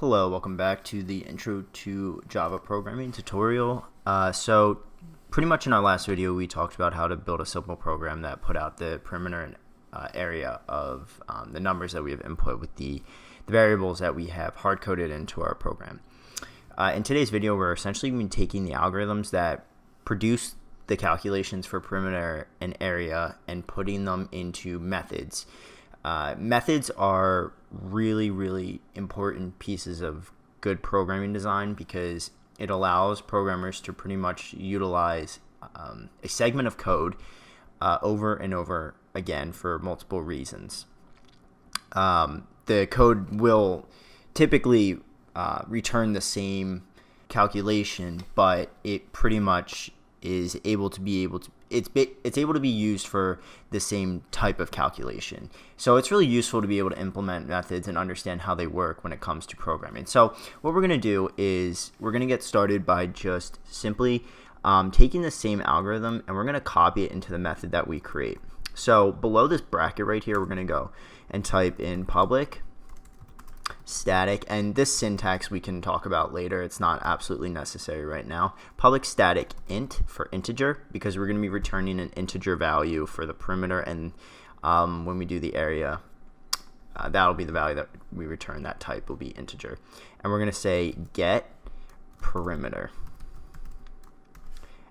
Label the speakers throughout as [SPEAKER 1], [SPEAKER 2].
[SPEAKER 1] Hello, welcome back to the Intro to Java Programming tutorial. So pretty much in our last video we talked about how to build a simple program that put out the perimeter and area of the numbers that we have input with the variables that we have hard-coded into our program. In today's video we're essentially going to be taking the algorithms that produce the calculations for perimeter and area and putting them into methods. Methods are really important pieces of good programming design because it allows programmers to pretty much utilize a segment of code over and over again for multiple reasons. The code will typically return the same calculation, but it pretty much is able to be used for the same type of calculation. So it's really useful to be able to implement methods and understand how they work when it comes to programming. So what we're going to do is we're going to get started by just simply taking the same algorithm and we're going to copy it into the method that we create. So below this bracket right here, we're going to go and type in public static, and this syntax we can talk about later. It's not absolutely necessary right now. Public static int for integer, because we're going to be returning an integer value for the perimeter, and when we do the area, that'll be the value that we return. That type will be integer, and we're going to say get perimeter,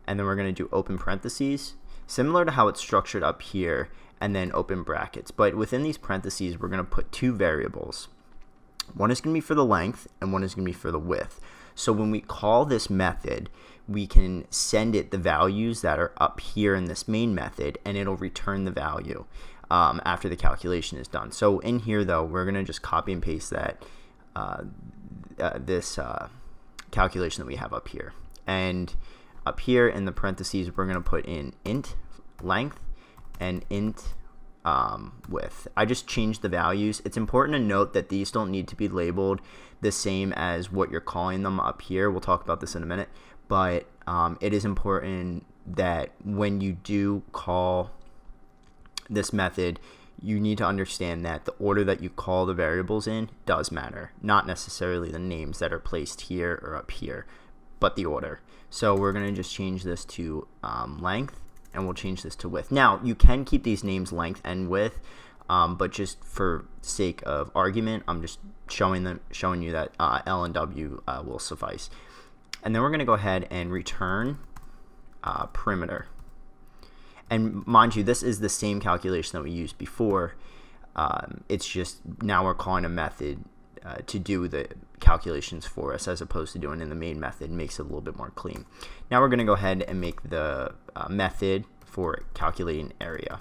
[SPEAKER 1] and then we're going to do open parentheses, similar to how it's structured up here, and then open brackets. But within these parentheses, we're going to put two variables. One is going to be for the length and one is going to be for the width. So when we call this method, we can send it the values that are up here in this main method, and it'll return the value after the calculation is done. So in here though, we're going to just copy and paste that this calculation that we have up here. And up here in the parentheses, we're going to put in int length and int width. I just changed the values. It's important to note that these don't need to be labeled the same as what you're calling them up here. We'll talk about this in a minute, but it is important that when you do call this method, you need to understand that the order that you call the variables in does matter, not necessarily the names that are placed here or up here, but the order. So we're going to just change this to length, and we'll change this to width. Now, you can keep these names length and width, but just for sake of argument, I'm just showing you that L and W will suffice. And then we're going to go ahead and return perimeter. And mind you, this is the same calculation that we used before. It's just now we're calling a method to do the calculations for us as opposed to doing it in the main method. Makes it a little bit more clean. Now we're going to go ahead and make the method for calculating area.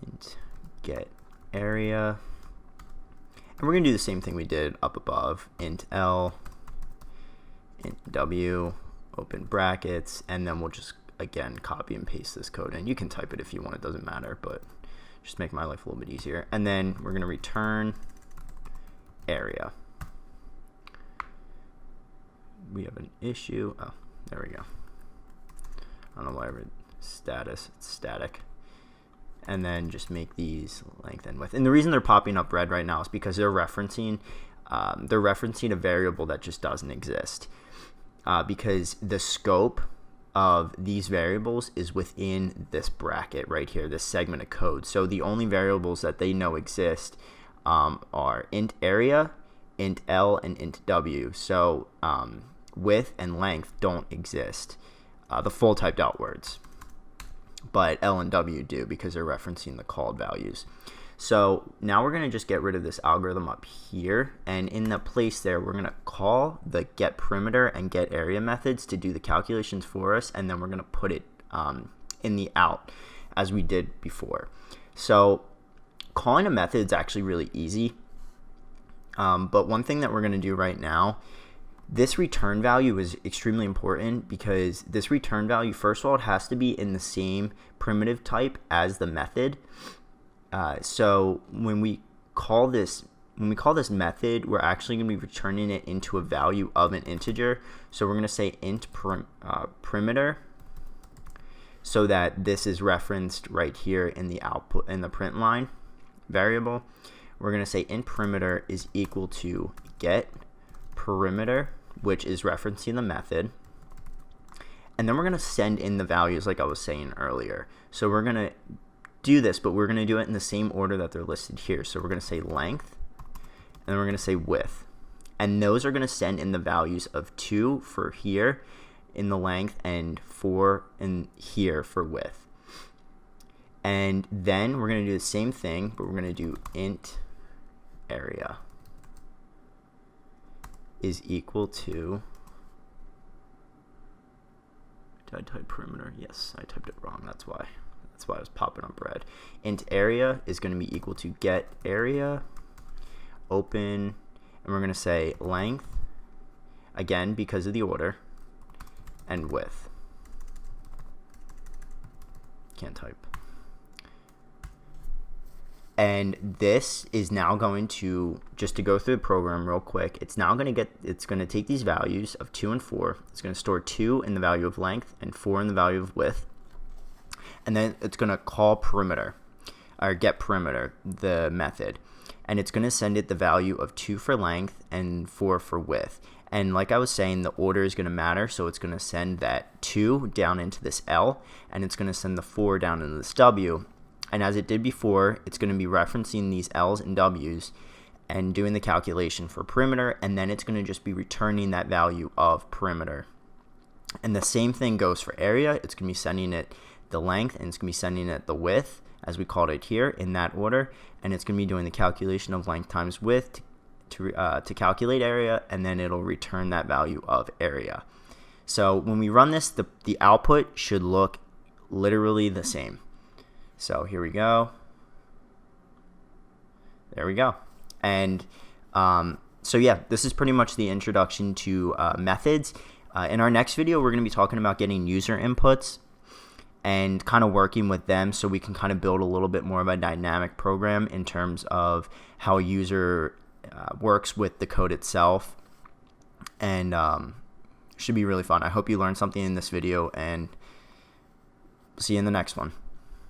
[SPEAKER 1] And get area. And we're going to do the same thing we did up above. Int L, int W, open brackets, and then we'll just again copy and paste this code in. You can type it if you want, it doesn't matter, but just make my life a little bit easier. And then we're going to return area. We have an issue. Oh, there we go. I don't know why I read status. It's static. And then just make these length and width. And the reason they're popping up red right now is because they're referencing a variable that just doesn't exist. Because the scope of these variables is within this bracket right here, this segment of code. So the only variables that they know exist are int area, int L, and int W. So width and length don't exist, the full typed out words, but L and W do because they're referencing the called values. So now we're going to just get rid of this algorithm up here, and in the place there we're going to call the get perimeter and get area methods to do the calculations for us, and then we're going to put it in the out as we did before. So calling a method is actually really easy, but one thing that we're going to do right now, this return value is extremely important because this return value, first of all, it has to be in the same primitive type as the method. So when we call this method, we're actually going to be returning it into a value of an integer. So we're going to say int perimeter, so that this is referenced right here in the output in the print line variable. we're going to say int perimeter is equal to get perimeter, which is referencing the method. And then we're going to send in the values like I was saying earlier. So we're going to do this, but we're going to do it in the same order that they're listed here. So we're going to say length, and then we're going to say width. And those are going to send in the values of 2 for here in the length and 4 in here for width. And then we're going to do the same thing, but we're going to do int area is equal to, did I type perimeter? Yes, I typed it wrong. That's why it was popping up red. Int area is going to be equal to get area open, and we're going to say length, again because of the order, and width. Can't type. And this is now going to, just to go through the program real quick, it's going to take these values of 2 and 4. It's going to store 2 in the value of length and 4 in the value of width. And then it's going to call perimeter, or get perimeter, the method. And it's going to send it the value of 2 for length and 4 for width. And like I was saying, the order is going to matter, so it's going to send that 2 down into this L, and it's going to send the 4 down into this W. And as it did before, it's going to be referencing these L's and W's and doing the calculation for perimeter, and then it's going to just be returning that value of perimeter. And the same thing goes for area. It's going to be sending it the length, and it's going to be sending it the width, as we called it here, in that order. And it's going to be doing the calculation of length times width to calculate area, and then it'll return that value of area. So when we run this, the output should look literally the same. So here we go. There we go. And so yeah, this is pretty much the introduction to methods. In our next video, we're going to be talking about getting user inputs and kind of working with them so we can kind of build a little bit more of a dynamic program in terms of how a user works with the code itself. And should be really fun. I hope you learned something in this video, and see you in the next one.